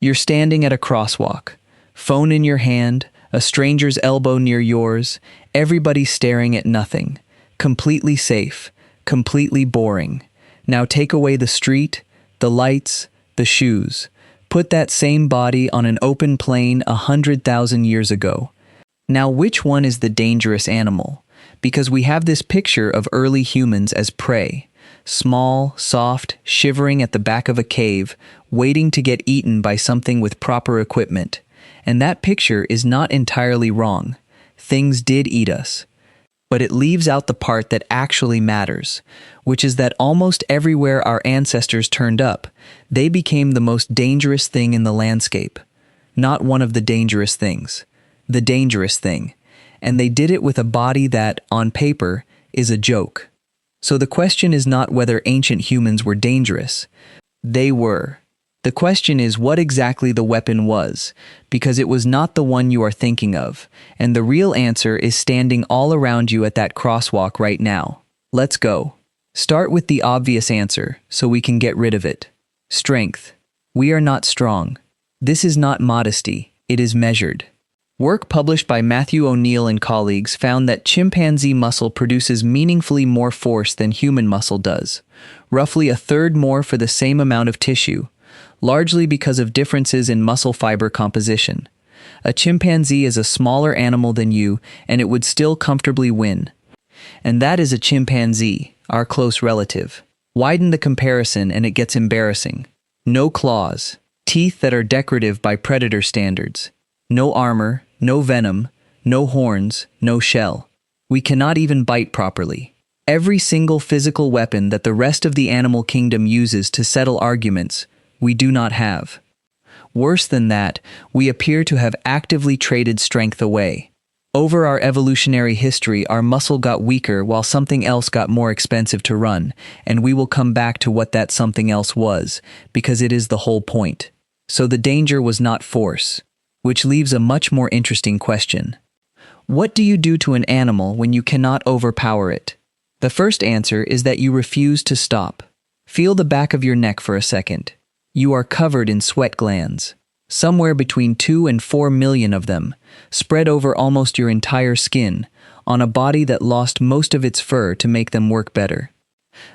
You're standing at a crosswalk, phone in your hand, a stranger's elbow near yours, everybody staring at nothing. Completely safe, completely boring. Now take away the street, the lights, the shoes. Put that same body on an open plain 100,000 years ago. Now which one is the dangerous animal? Because we have this picture of early humans as prey. Small, soft, shivering at the back of a cave, waiting to get eaten by something with proper equipment. And that picture is not entirely wrong. Things did eat us. But it leaves out the part that actually matters, which is that almost everywhere our ancestors turned up, they became the most dangerous thing in the landscape. Not one of the dangerous things. The dangerous thing. And they did it with a body that, on paper, is a joke. So the question is not whether ancient humans were dangerous. They were. The question is what exactly the weapon was, because it was not the one you are thinking of, and the real answer is standing all around you at that crosswalk right now. Let's go. Start with the obvious answer, so we can get rid of it. Strength. We are not strong. This is not modesty, it is measured. Work published by Matthew O'Neill and colleagues found that chimpanzee muscle produces meaningfully more force than human muscle does, roughly a third more for the same amount of tissue, largely because of differences in muscle fiber composition. A chimpanzee is a smaller animal than you, and it would still comfortably win. And that is a chimpanzee, our close relative. Widen the comparison and it gets embarrassing. No claws, teeth that are decorative by predator standards. No armor, no venom, no horns, no shell. We cannot even bite properly. Every single physical weapon that the rest of the animal kingdom uses to settle arguments, we do not have. Worse than that, we appear to have actively traded strength away. Over our evolutionary history, our muscle got weaker while something else got more expensive to run, and we will come back to what that something else was, because it is the whole point. So the danger was not force. Which leaves a much more interesting question. What do you do to an animal when you cannot overpower it? The first answer is that you refuse to stop. Feel the back of your neck for a second. You are covered in sweat glands. Somewhere between 2 and 4 million of them, spread over almost your entire skin, on a body that lost most of its fur to make them work better.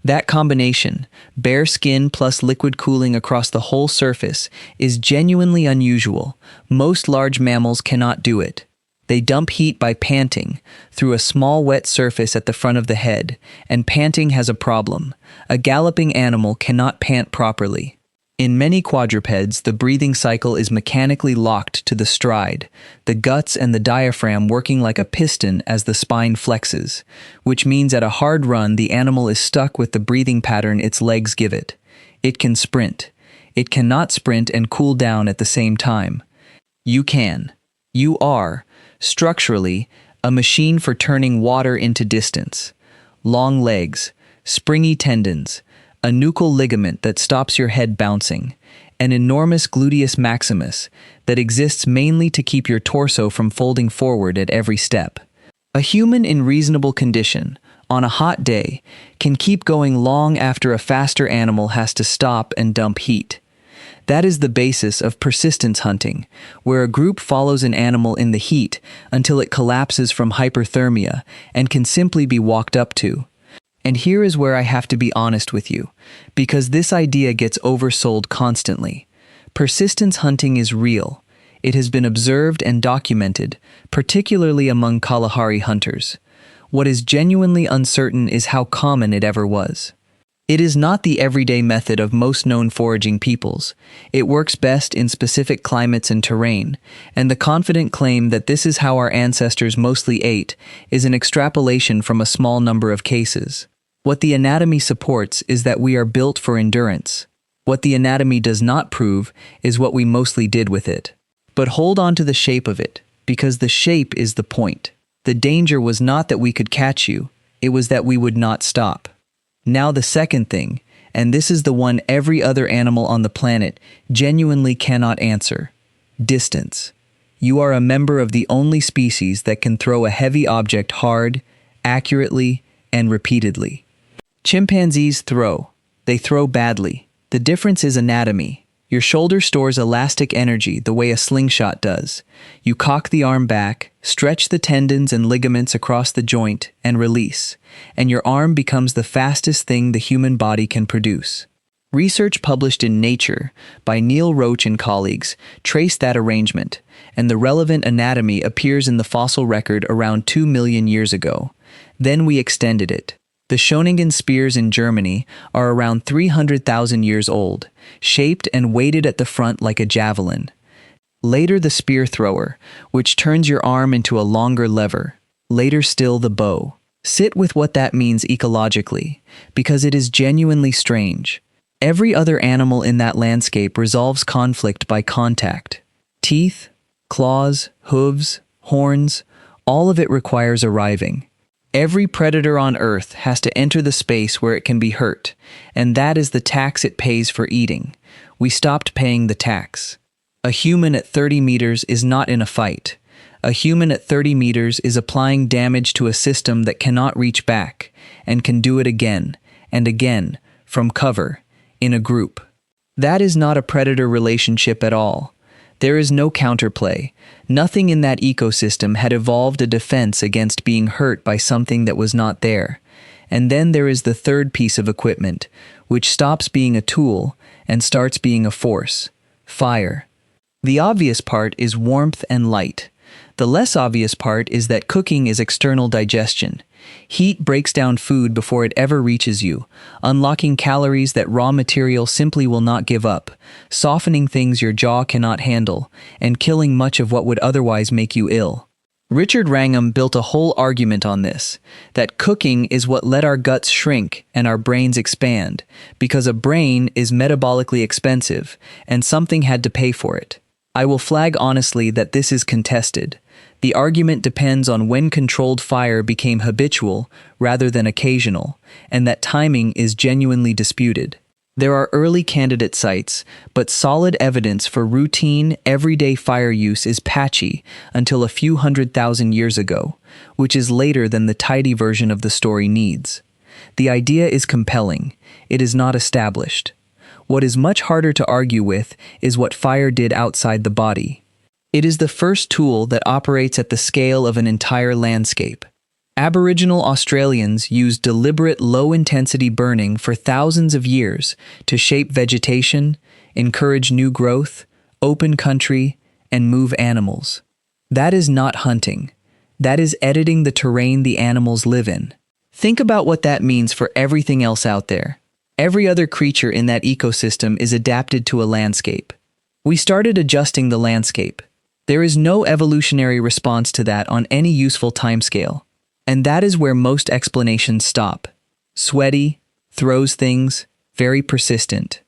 That combination, bare skin plus liquid cooling across the whole surface, is genuinely unusual. Most large mammals cannot do it. They dump heat by panting, through a small wet surface at the front of the head, and panting has a problem. A galloping animal cannot pant properly. In many quadrupeds, the breathing cycle is mechanically locked to the stride, the guts and the diaphragm working like a piston as the spine flexes, which means at a hard run the animal is stuck with the breathing pattern its legs give it. It can sprint. It cannot sprint and cool down at the same time. You can. You are, structurally, a machine for turning water into distance. Long legs, springy tendons, a nuchal ligament that stops your head bouncing, an enormous gluteus maximus that exists mainly to keep your torso from folding forward at every step. A human in reasonable condition, on a hot day, can keep going long after a faster animal has to stop and dump heat. That is the basis of persistence hunting, where a group follows an animal in the heat until it collapses from hyperthermia and can simply be walked up to. And here is where I have to be honest with you, because this idea gets oversold constantly. Persistence hunting is real. It has been observed and documented, particularly among Kalahari hunters. What is genuinely uncertain is how common it ever was. It is not the everyday method of most known foraging peoples. It works best in specific climates and terrain, and the confident claim that this is how our ancestors mostly ate is an extrapolation from a small number of cases. What the anatomy supports is that we are built for endurance. What the anatomy does not prove is what we mostly did with it. But hold on to the shape of it, because the shape is the point. The danger was not that we could catch you, it was that we would not stop. Now the second thing, and this is the one every other animal on the planet genuinely cannot answer. Distance. You are a member of the only species that can throw a heavy object hard, accurately, and repeatedly. Chimpanzees throw. They throw badly. The difference is anatomy. Your shoulder stores elastic energy the way a slingshot does. You cock the arm back, stretch the tendons and ligaments across the joint, and release, and your arm becomes the fastest thing the human body can produce. Research published in Nature by Neil Roach and colleagues traced that arrangement, and the relevant anatomy appears in the fossil record around 2 million years ago. Then we extended it. The Schöningen spears in Germany are around 300,000 years old, shaped and weighted at the front like a javelin. Later the spear thrower, which turns your arm into a longer lever. Later still the bow. Sit with what that means ecologically, because it is genuinely strange. Every other animal in that landscape resolves conflict by contact. Teeth, claws, hooves, horns, all of it requires arriving. Every predator on Earth has to enter the space where it can be hurt, and that is the tax it pays for eating. We stopped paying the tax. A human at 30 meters is not in a fight. A human at 30 meters is applying damage to a system that cannot reach back, and can do it again, and again, from cover, in a group. That is not a predator relationship at all. There is no counterplay. Nothing in that ecosystem had evolved a defense against being hurt by something that was not there. And then there is the third piece of equipment, which stops being a tool and starts being a force: fire. The obvious part is warmth and light. The less obvious part is that cooking is external digestion. Heat breaks down food before it ever reaches you, unlocking calories that raw material simply will not give up, softening things your jaw cannot handle, and killing much of what would otherwise make you ill. Richard Wrangham built a whole argument on this, that cooking is what let our guts shrink and our brains expand, because a brain is metabolically expensive, and something had to pay for it. I will flag honestly that this is contested. The argument depends on when controlled fire became habitual rather than occasional, and that timing is genuinely disputed. There are early candidate sites, but solid evidence for routine, everyday fire use is patchy until a few 100,000 years ago, which is later than the tidy version of the story needs. The idea is compelling. It is not established. What is much harder to argue with is what fire did outside the body. It is the first tool that operates at the scale of an entire landscape. Aboriginal Australians used deliberate low-intensity burning for thousands of years to shape vegetation, encourage new growth, open country, and move animals. That is not hunting. That is editing the terrain the animals live in. Think about what that means for everything else out there. Every other creature in that ecosystem is adapted to a landscape. We started adjusting the landscape. There is no evolutionary response to that on any useful timescale. And that is where most explanations stop. Sweaty, throws things, very persistent.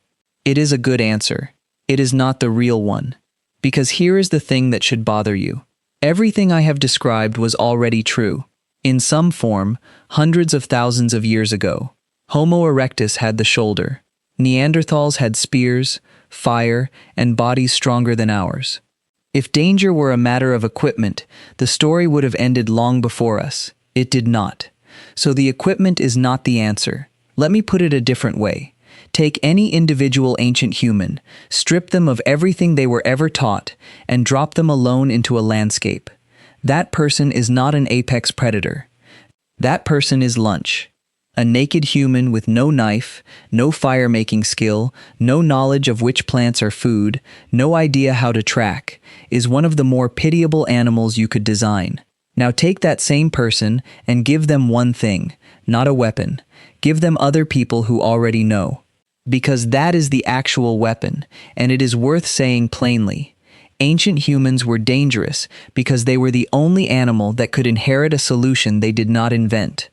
It is a good answer. It is not the real one. Because here is the thing that should bother you. Everything I have described was already true. In some form, hundreds of thousands of years ago. Homo erectus had the shoulder. Neanderthals had spears, fire, and bodies stronger than ours. If danger were a matter of equipment, the story would have ended long before us. It did not. So the equipment is not the answer. Let me put it a different way. Take any individual ancient human, strip them of everything they were ever taught, and drop them alone into a landscape. That person is not an apex predator. That person is lunch. A naked human with no knife, no fire-making skill, no knowledge of which plants are food, no idea how to track, is one of the more pitiable animals you could design. Now take that same person and give them one thing, not a weapon. Give them other people who already know. Because that is the actual weapon, and it is worth saying plainly. Ancient humans were dangerous because they were the only animal that could inherit a solution they did not invent.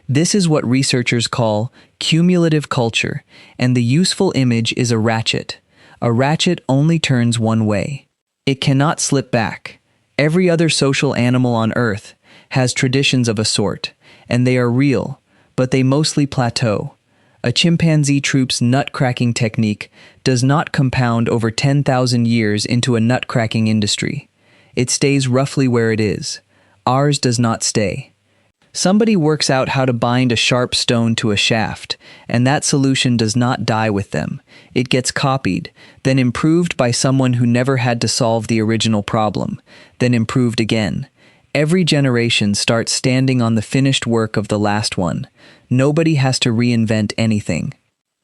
This is what researchers call cumulative culture, and the useful image is a ratchet. A ratchet only turns one way. It cannot slip back. Every other social animal on Earth has traditions of a sort, and they are real, but they mostly plateau. A chimpanzee troop's nut-cracking technique does not compound over 10,000 years into a nut-cracking industry. It stays roughly where it is. Ours does not stay. Somebody works out how to bind a sharp stone to a shaft, and that solution does not die with them. It gets copied, then improved by someone who never had to solve the original problem, then improved again. Every generation starts standing on the finished work of the last one. Nobody has to reinvent anything.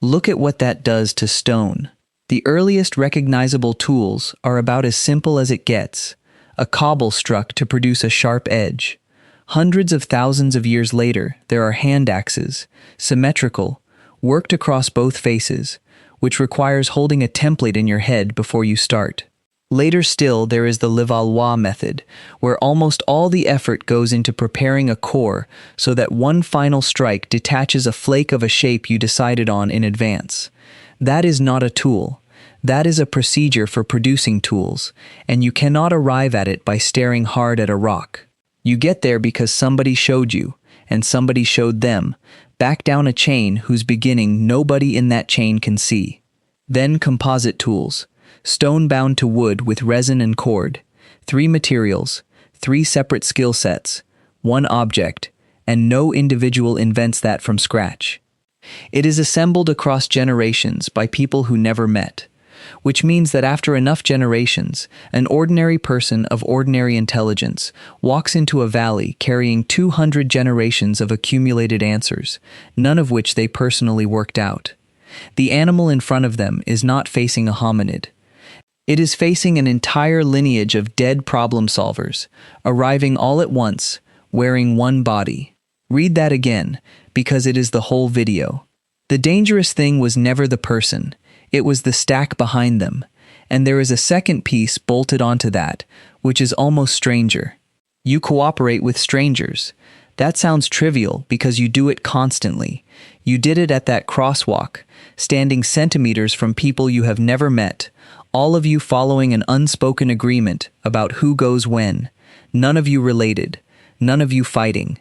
Look at what that does to stone. The earliest recognizable tools are about as simple as it gets. A cobble struck to produce a sharp edge. Hundreds of thousands of years later, there are hand axes, symmetrical, worked across both faces, which requires holding a template in your head before you start. Later still, there is the Levallois method, where almost all the effort goes into preparing a core so that one final strike detaches a flake of a shape you decided on in advance. That is not a tool. That is a procedure for producing tools, and you cannot arrive at it by staring hard at a rock. You get there because somebody showed you, and somebody showed them, back down a chain whose beginning nobody in that chain can see. Then composite tools, stone bound to wood with resin and cord, 3 materials, 3 separate skill sets, 1 object, and no individual invents that from scratch. It is assembled across generations by people who never met, which means that after enough generations, an ordinary person of ordinary intelligence walks into a valley carrying 200 generations of accumulated answers, none of which they personally worked out. The animal in front of them is not facing a hominid. It is facing an entire lineage of dead problem solvers, arriving all at once, wearing one body. Read that again, because it is the whole video. The dangerous thing was never the person. It was the stack behind them, and there is a second piece bolted onto that, which is almost stranger. You cooperate with strangers. That sounds trivial because you do it constantly. You did it at that crosswalk, standing centimeters from people you have never met, all of you following an unspoken agreement about who goes when, none of you related, none of you fighting.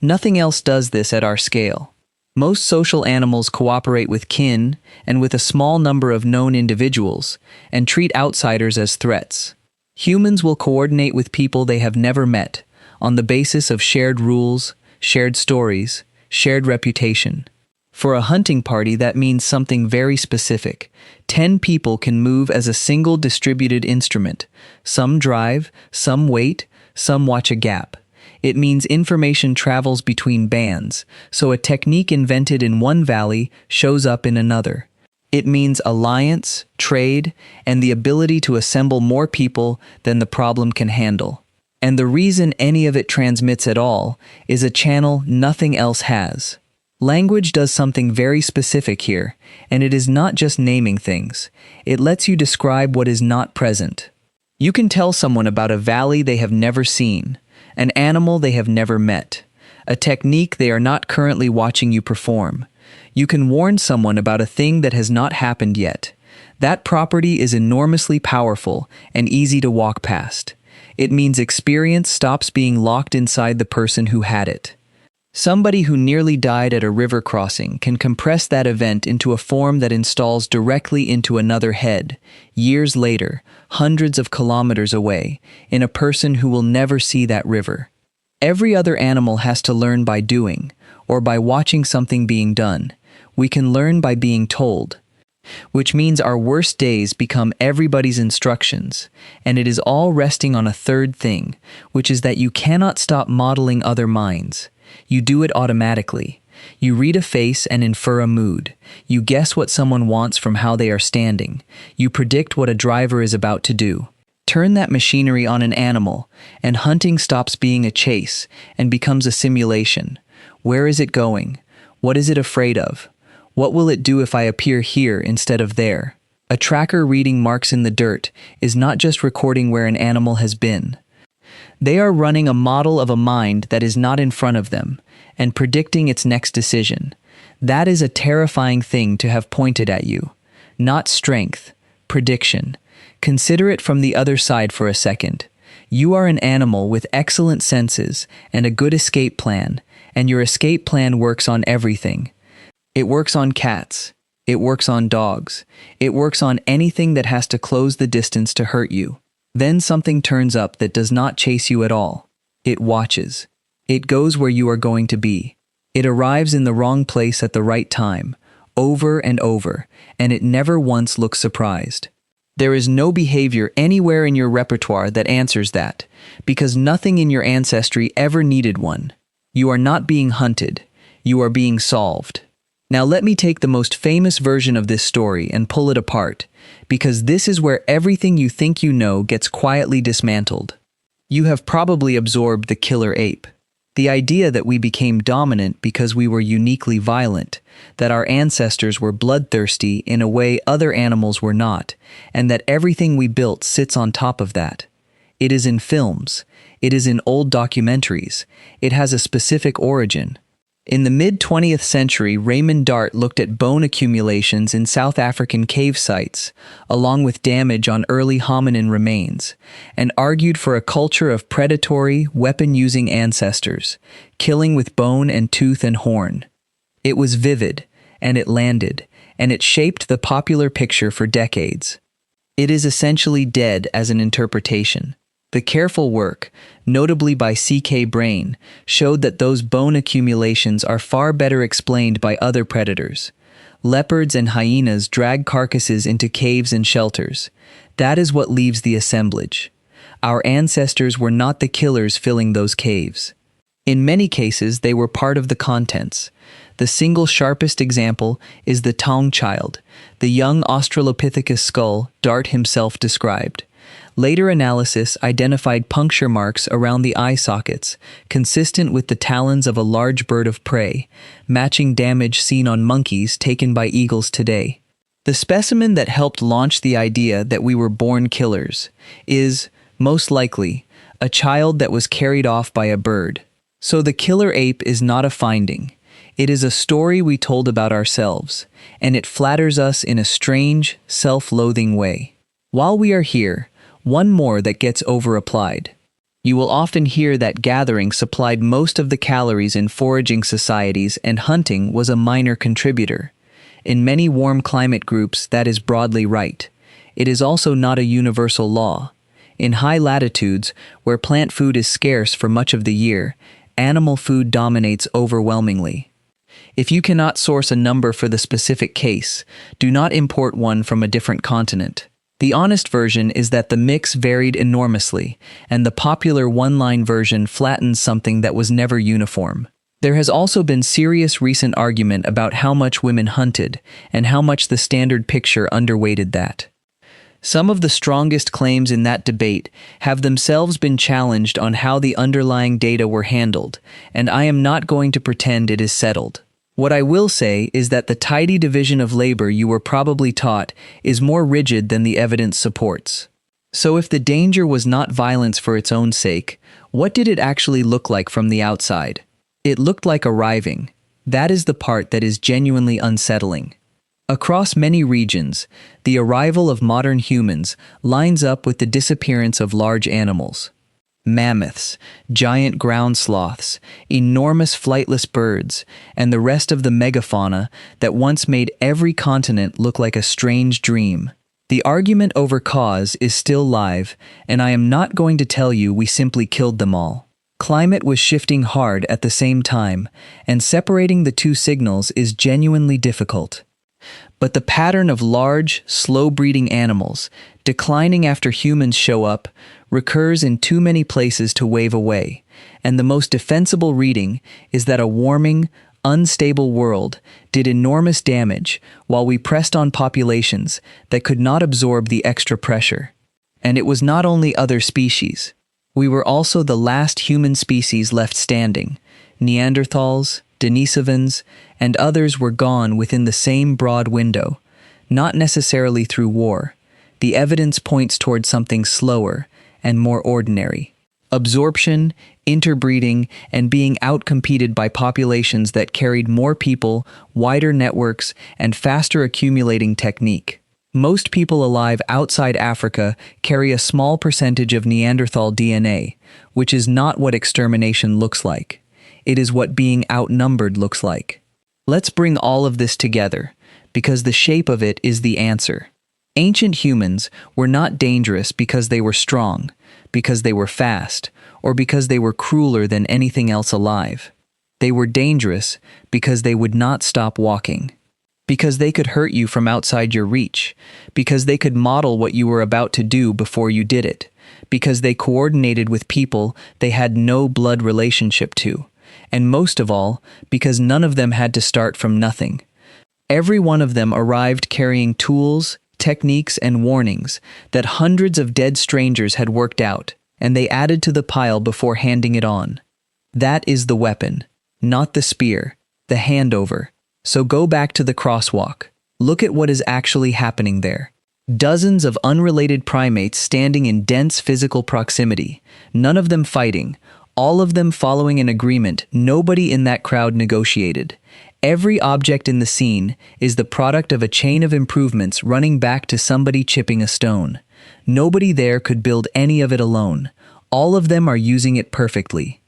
Nothing else does this at our scale. Most social animals cooperate with kin and with a small number of known individuals and treat outsiders as threats. Humans will coordinate with people they have never met on the basis of shared rules, shared stories, shared reputation. For a hunting party, that means something very specific. 10 people can move as a single distributed instrument. Some drive, some wait, some watch a gap. It means information travels between bands, so a technique invented in one valley shows up in another. It means alliance, trade, and the ability to assemble more people than the problem can handle. And the reason any of it transmits at all is a channel nothing else has. Language does something very specific here, and it is not just naming things. It lets you describe what is not present. You can tell someone about a valley they have never seen, an animal they have never met, a technique they are not currently watching you perform. You can warn someone about a thing that has not happened yet. That property is enormously powerful and easy to walk past. It means experience stops being locked inside the person who had it. Somebody who nearly died at a river crossing can compress that event into a form that installs directly into another head, years later, hundreds of kilometers away, in a person who will never see that river. Every other animal has to learn by doing, or by watching something being done. We can learn by being told, which means our worst days become everybody's instructions, and it is all resting on a third thing, which is that you cannot stop modeling other minds. You do it automatically. You read a face and infer a mood. You guess what someone wants from how they are standing. You predict what a driver is about to do. Turn that machinery on an animal, and hunting stops being a chase and becomes a simulation. Where is it going? What is it afraid of? What will it do if I appear here instead of there? A tracker reading marks in the dirt is not just recording where an animal has been. They are running a model of a mind that is not in front of them and predicting its next decision. That is a terrifying thing to have pointed at you. Not strength, prediction. Consider it from the other side for a second. You are an animal with excellent senses and a good escape plan, and your escape plan works on everything. It works on cats. It works on dogs. It works on anything that has to close the distance to hurt you. Then something turns up that does not chase you at all. It watches. It goes where you are going to be. It arrives in the wrong place at the right time, over and over, and it never once looks surprised. There is no behavior anywhere in your repertoire that answers that, because nothing in your ancestry ever needed one. You are not being hunted. You are being solved. Now let me take the most famous version of this story and pull it apart, because this is where everything you think you know gets quietly dismantled. You have probably absorbed the killer ape. The idea that we became dominant because we were uniquely violent, that our ancestors were bloodthirsty in a way other animals were not, and that everything we built sits on top of that. It is in films. It is in old documentaries. It has a specific origin. In the mid-20th century, Raymond Dart looked at bone accumulations in South African cave sites, along with damage on early hominin remains, and argued for a culture of predatory, weapon-using ancestors, killing with bone and tooth and horn. It was vivid, and it landed, and it shaped the popular picture for decades. It is essentially dead as an interpretation. The careful work, notably by C.K. Brain, showed that those bone accumulations are far better explained by other predators. Leopards and hyenas drag carcasses into caves and shelters. That is what leaves the assemblage. Our ancestors were not the killers filling those caves. In many cases, they were part of the contents. The single sharpest example is the Taung Child, the young Australopithecus skull Dart himself described. Later analysis identified puncture marks around the eye sockets, consistent with the talons of a large bird of prey, matching damage seen on monkeys taken by eagles today. The specimen that helped launch the idea that we were born killers is, most likely, a child that was carried off by a bird. So the killer ape is not a finding. It is a story we told about ourselves, and it flatters us in a strange, self-loathing way. While we are here, one more that gets over-applied. You will often hear that gathering supplied most of the calories in foraging societies and hunting was a minor contributor. In many warm climate groups, that is broadly right. It is also not a universal law. In high latitudes, where plant food is scarce for much of the year, animal food dominates overwhelmingly. If you cannot source a number for the specific case, do not import one from a different continent. The honest version is that the mix varied enormously, and the popular one-line version flattens something that was never uniform. There has also been serious recent argument about how much women hunted, and how much the standard picture underweighted that. Some of the strongest claims in that debate have themselves been challenged on how the underlying data were handled, and I am not going to pretend it is settled. What I will say is that the tidy division of labor you were probably taught is more rigid than the evidence supports. So if the danger was not violence for its own sake, what did it actually look like from the outside? It looked like arriving. That is the part that is genuinely unsettling. Across many regions, the arrival of modern humans lines up with the disappearance of large animals. Mammoths, giant ground sloths, enormous flightless birds, and the rest of the megafauna that once made every continent look like a strange dream. The argument over cause is still live, and I am not going to tell you we simply killed them all. Climate was shifting hard at the same time, and separating the two signals is genuinely difficult. But the pattern of large, slow-breeding animals, declining after humans show up, recurs in too many places to wave away, and the most defensible reading is that a warming, unstable world did enormous damage while we pressed on populations that could not absorb the extra pressure. And it was not only other species. We were also the last human species left standing. Neanderthals, Denisovans, and others were gone within the same broad window, not necessarily through war. The evidence points toward something slower and more ordinary. Absorption, interbreeding, and being outcompeted by populations that carried more people, wider networks, and faster accumulating technique. Most people alive outside Africa carry a small percentage of Neanderthal DNA, which is not what extermination looks like. It is what being outnumbered looks like. Let's bring all of this together, because the shape of it is the answer. Ancient humans were not dangerous because they were strong, because they were fast, or because they were crueler than anything else alive. They were dangerous because they would not stop walking. Because they could hurt you from outside your reach, because they could model what you were about to do before you did it, because they coordinated with people they had no blood relationship to, and most of all, because none of them had to start from nothing. Every one of them arrived carrying tools, techniques, and warnings that hundreds of dead strangers had worked out, and they added to the pile before handing it on. That is the weapon, not the spear, the handover. So go back to the crosswalk. Look at what is actually happening there. Dozens of unrelated primates standing in dense physical proximity, none of them fighting, all of them following an agreement nobody in that crowd negotiated. Every object in the scene is the product of a chain of improvements running back to somebody chipping a stone. Nobody there could build any of it alone. All of them are using it perfectly.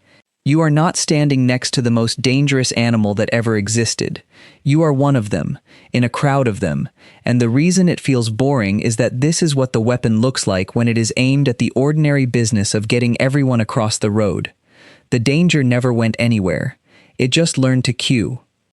You are not standing next to the most dangerous animal that ever existed. You are one of them, in a crowd of them, and the reason it feels boring is that this is what the weapon looks like when it is aimed at the ordinary business of getting everyone across the road. The danger never went anywhere. It just learned to queue.